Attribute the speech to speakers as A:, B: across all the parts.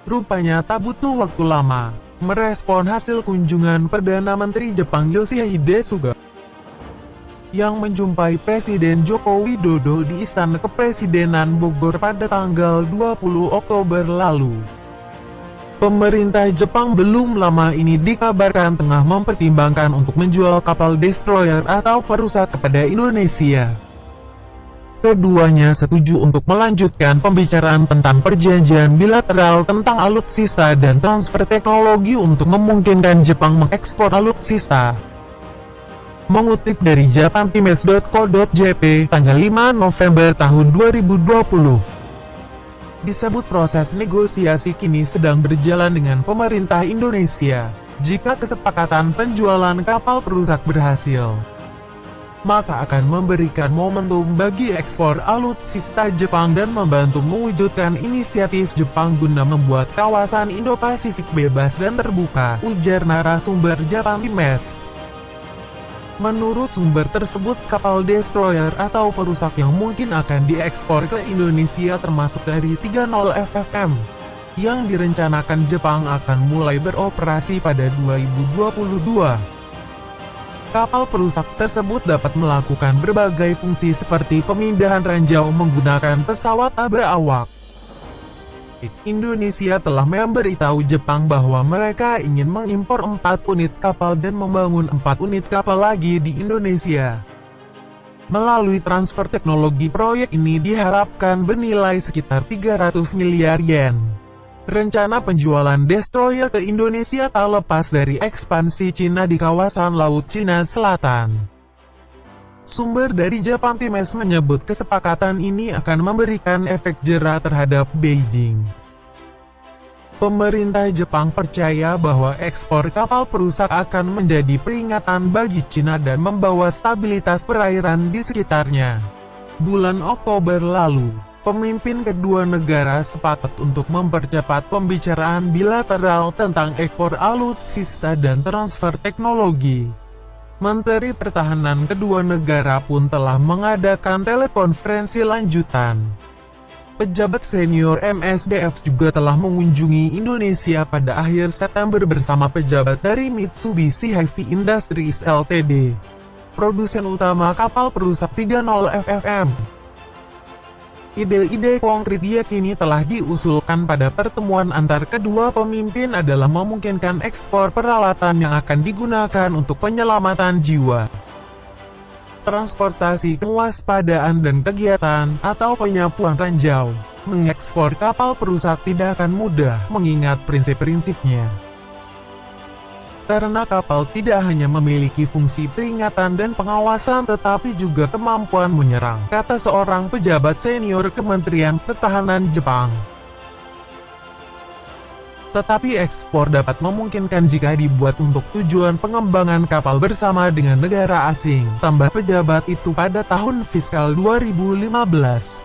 A: rupanya tak butuh waktu lama merespon hasil kunjungan Perdana Menteri Jepang Yoshihide Suga yang menjumpai Presiden Joko Widodo di Istana Kepresidenan Bogor pada tanggal 20 Oktober lalu. Pemerintah Jepang belum lama ini dikabarkan tengah mempertimbangkan untuk menjual kapal destroyer atau perusak kepada Indonesia. Keduanya setuju untuk melanjutkan pembicaraan tentang perjanjian bilateral tentang alutsista dan transfer teknologi untuk memungkinkan Jepang mengekspor alutsista. Mengutip dari japantimes.co.jp tanggal 5 November tahun 2020, disebut proses negosiasi kini sedang berjalan dengan pemerintah Indonesia. Jika kesepakatan penjualan kapal perusak berhasil, maka akan memberikan momentum bagi ekspor alutsista Jepang dan membantu mewujudkan inisiatif Jepang guna membuat kawasan Indo-Pasifik bebas dan terbuka, ujar narasumber Japantimes. Menurut sumber tersebut, kapal destroyer atau perusak yang mungkin akan diekspor ke Indonesia termasuk dari 30 FFM, yang direncanakan Jepang akan mulai beroperasi pada 2022. Kapal perusak tersebut dapat melakukan berbagai fungsi seperti pemindahan ranjau menggunakan pesawat berawak. Indonesia telah memberitahu Jepang bahwa mereka ingin mengimpor 4 unit kapal dan membangun 4 unit kapal lagi di Indonesia. Melalui transfer teknologi, proyek ini diharapkan bernilai sekitar 300 miliar yen. Rencana penjualan destroyer ke Indonesia tak lepas dari ekspansi Cina di kawasan Laut Cina Selatan. Sumber dari Japantimes menyebut kesepakatan ini akan memberikan efek jera terhadap Beijing. Pemerintah Jepang percaya bahwa ekspor kapal perusak akan menjadi peringatan bagi Cina dan membawa stabilitas perairan di sekitarnya. Bulan Oktober lalu, pemimpin kedua negara sepakat untuk mempercepat pembicaraan bilateral tentang ekspor alutsista dan transfer teknologi. Menteri Pertahanan kedua negara pun telah mengadakan telekonferensi lanjutan. Pejabat senior MSDF juga telah mengunjungi Indonesia pada akhir September bersama pejabat dari Mitsubishi Heavy Industries Ltd, produsen utama kapal perusak 30 FFM. Ide-ide konkret yakini telah diusulkan pada pertemuan antar kedua pemimpin adalah memungkinkan ekspor peralatan yang akan digunakan untuk penyelamatan jiwa, transportasi kewaspadaan dan kegiatan, atau penyapuan ranjau. Mengekspor kapal perusak tidak akan mudah, mengingat prinsip-prinsipnya. Karena kapal tidak hanya memiliki fungsi peringatan dan pengawasan tetapi juga kemampuan menyerang, kata seorang pejabat senior Kementerian Pertahanan Jepang. Tetapi ekspor dapat memungkinkan jika dibuat untuk tujuan pengembangan kapal bersama dengan negara asing, tambah pejabat itu pada tahun fiskal 2015.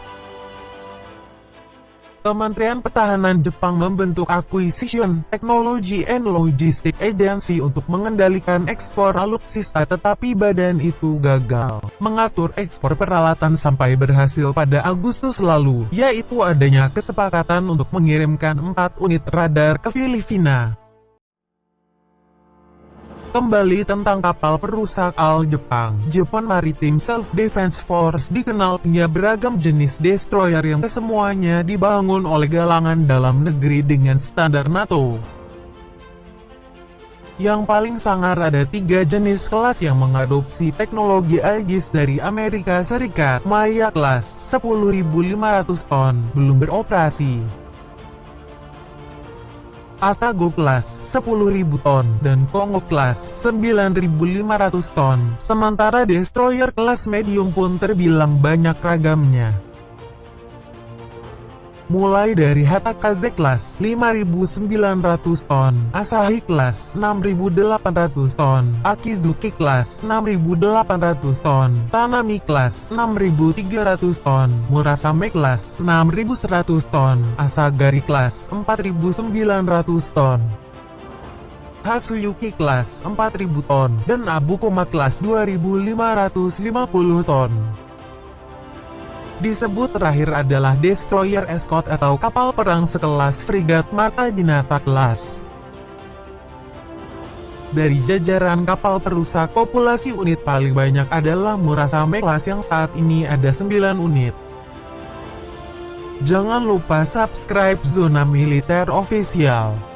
A: Kementerian Pertahanan Jepang membentuk Acquisition, Technology and Logistics Agency untuk mengendalikan ekspor alutsista, tetapi badan itu gagal mengatur ekspor peralatan sampai berhasil pada Agustus lalu, yaitu adanya kesepakatan untuk mengirimkan 4 unit radar ke Filipina. Kembali tentang kapal perusak Jepang. Japan Maritime Self-Defense Force dikenal punya beragam jenis destroyer yang kesemuanya dibangun oleh galangan dalam negeri dengan standar NATO. Yang paling sangar ada 3 jenis kelas yang mengadopsi teknologi Aegis dari Amerika Serikat. Maya kelas 10.500 ton belum beroperasi, Atago kelas 10.000 ton, dan Kongo kelas 9.500 ton. Sementara destroyer kelas medium pun terbilang banyak ragamnya. Mulai dari Hatakaze kelas 5.900 ton, Asahi kelas 6.800 ton, Akizuki kelas 6.800 ton, Tanami kelas 6.300 ton, Murasame kelas 6.100 ton, Asagari kelas 4.900 ton, Hatsuyuki kelas 4.000 ton, dan Abukoma kelas 2.550 ton. Disebut terakhir adalah Destroyer Escort atau kapal perang sekelas frigat Marta Dinata kelas. Dari jajaran kapal perusak, populasi unit paling banyak adalah Murasame kelas yang saat ini ada 9 unit. Jangan lupa subscribe Zona Militer Official.